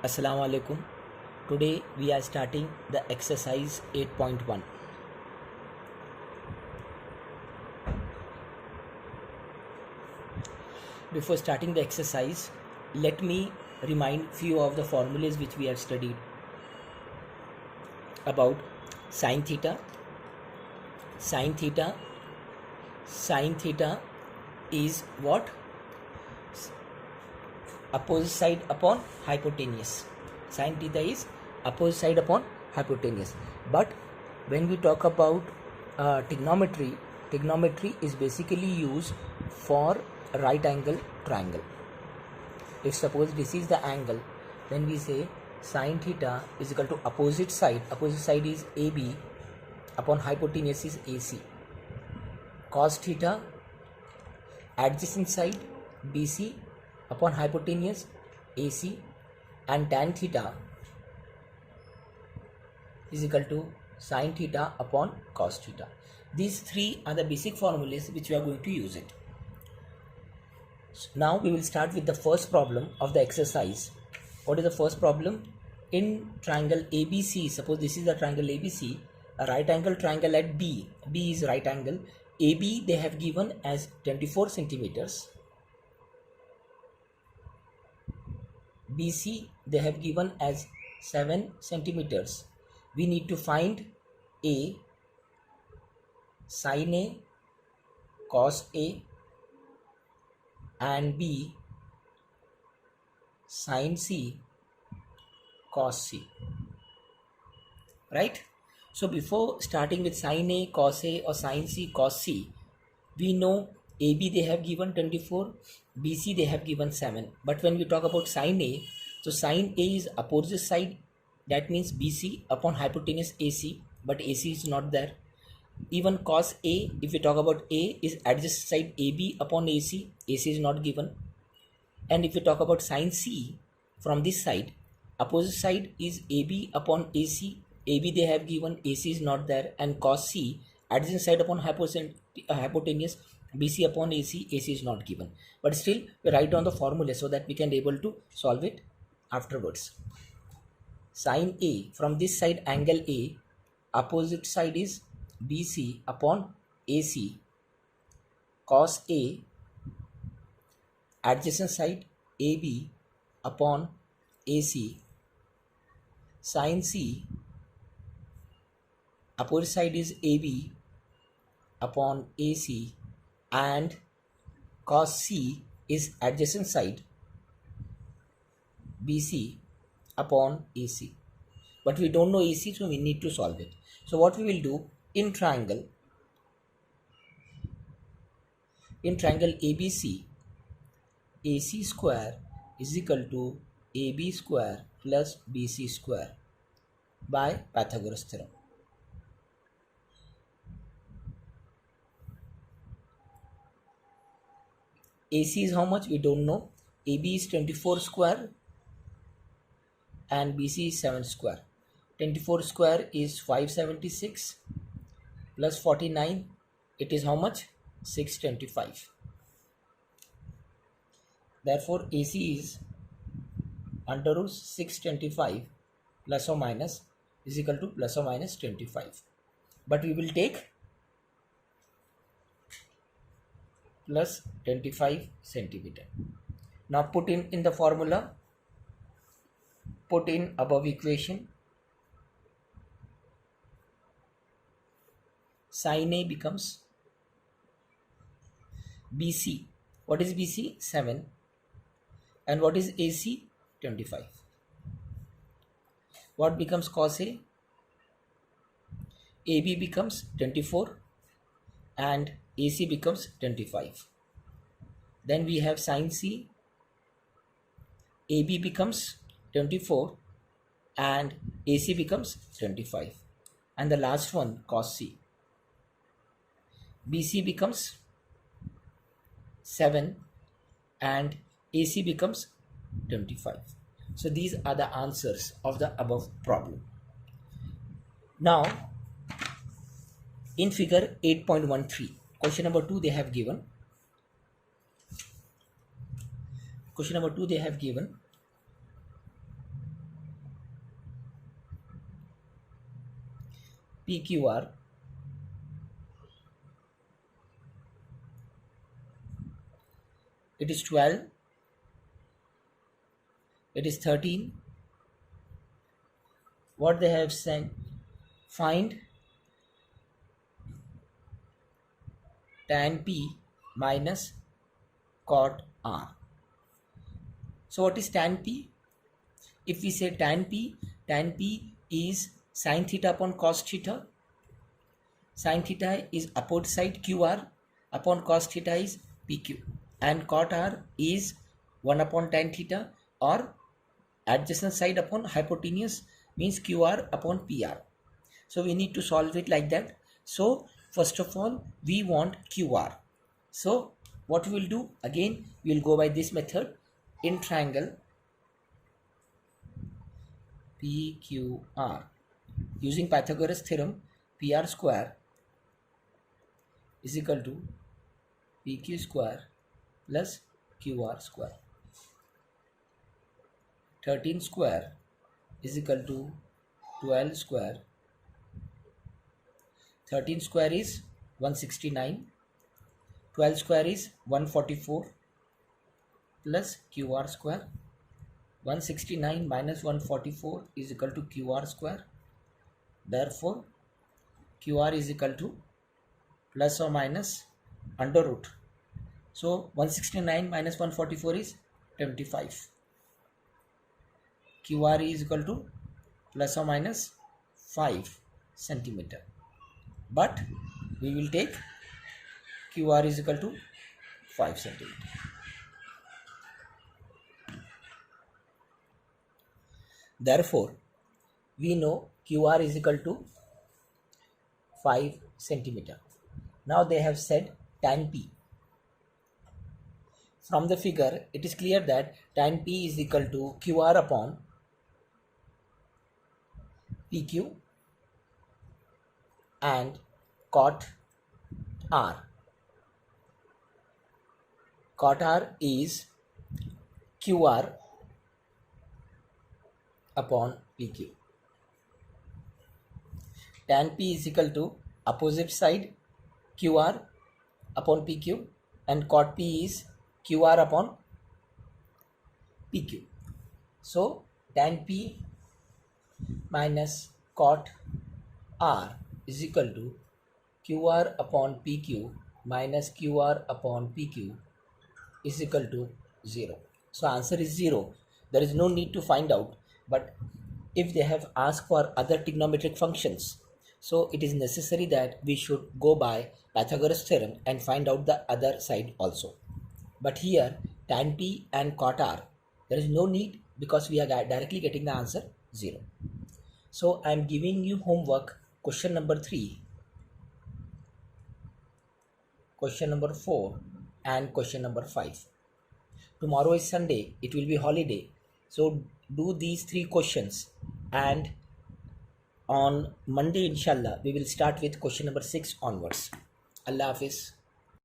Assalamu alaikum. Today we are starting the exercise 8.1. Before starting the exercise, let me remind few of the formulas which we have studied about sine theta. Sine theta is what? Opposite side upon hypotenuse. Sine theta is opposite side upon hypotenuse. But when we talk about trigonometry is basically used for right angle triangle. If suppose this is the angle, then we say sine theta is equal to opposite side is AB upon hypotenuse is AC. Cos theta, adjacent side BC upon hypotenuse AC, and tan theta is equal to sine theta upon cos theta. These three are the basic formulas which we are going to use it. So now we will start with the first problem of the exercise. What is the first problem? In triangle ABC, suppose this is the triangle ABC, a right angle triangle at B is right angle, AB they have given as 24 centimeters, BC they have given as 7 centimeters. We need to find A, sin A, cos A, and B, sin C, cos C. Right? So before starting with sin A, cos A, or sin C, cos C, we know AB they have given 24, BC they have given 7. But when we talk about sin A, so sin A is opposite side, that means BC upon hypotenuse AC, but AC is not there. Even cos A, if we talk about A, is adjacent side AB upon AC, AC is not given. And if we talk about sin C, from this side, opposite side is AB upon AC, AB they have given, AC is not there, and cos C, adjacent side upon hypotenuse, BC upon AC, AC is not given. But still, we write down the formula so that we can be able to solve it afterwards. Sin A, from this side angle A, opposite side is BC upon AC, cos A, adjacent side AB upon AC, sin C, opposite side is AB upon AC, and cos C is adjacent side BC upon AC. But we don't know AC, so we need to solve it. So what we will do, in triangle ABC, AC square is equal to AB square plus BC square by Pythagoras theorem. AC is how much? We don't know. AB is 24 square and BC is 7 square. 24 square is 576 plus 49. It is how much? 625. Therefore, AC is under root 625 plus or minus is equal to plus or minus 25. But we will take plus 25 centimeter. Now put in the formula, put in above equation. Sin A becomes BC. What is BC? 7. And what is AC? 25. What becomes cos A? AB becomes 24 and AC becomes 25. Then we have sin C. AB becomes 24 and AC becomes 25. And the last one, cos C. BC becomes 7 and AC becomes 25. So these are the answers of the above problem. Now, in figure 8.13, question number 2 they have given. Question number 2 they have given PQR, it is 12, it is 13. What they have said, find tan P minus cot R. So what is tan P? If we say tan P is sin theta upon cos theta. Sin theta is upward side QR upon cos theta is PQ, and cot R is 1 upon tan theta, or adjacent side upon hypotenuse means QR upon PR. So we need to solve it like that. So first of all, we want QR. So what we will do, again we will go by this method. In triangle PQR, using Pythagoras theorem, PR square is equal to PQ square plus QR square. 13 square is equal to 12 square. 13 square is 169. 12 square is 144 plus QR square. 169 minus 144 is equal to QR square. Therefore, QR is equal to plus or minus under root. So 169 minus 144 is 25. QR is equal to plus or minus 5 centimeter. But we will take QR is equal to 5 centimeter. Therefore, we know QR is equal to 5 centimeter. Now they have said tan P. From the figure, it is clear that tan P is equal to QR upon PQ and cot R. Cot R is QR upon PQ. Tan P is equal to opposite side QR upon PQ, and cot P is QR upon PQ. So tan P minus cot R is equal to QR upon PQ minus QR upon PQ is equal to 0. So answer is 0. There is no need to find out, but if they have asked for other trigonometric functions, so it is necessary that we should go by Pythagoras theorem and find out the other side also. But here tan P and cot R, there is no need, because we are directly getting the answer 0. So I am giving you homework question number 3, question number 4 and question number 5. Tomorrow is Sunday, it will be holiday. So do these 3 questions, and on Monday inshallah we will start with question number 6 onwards. Allah Hafiz.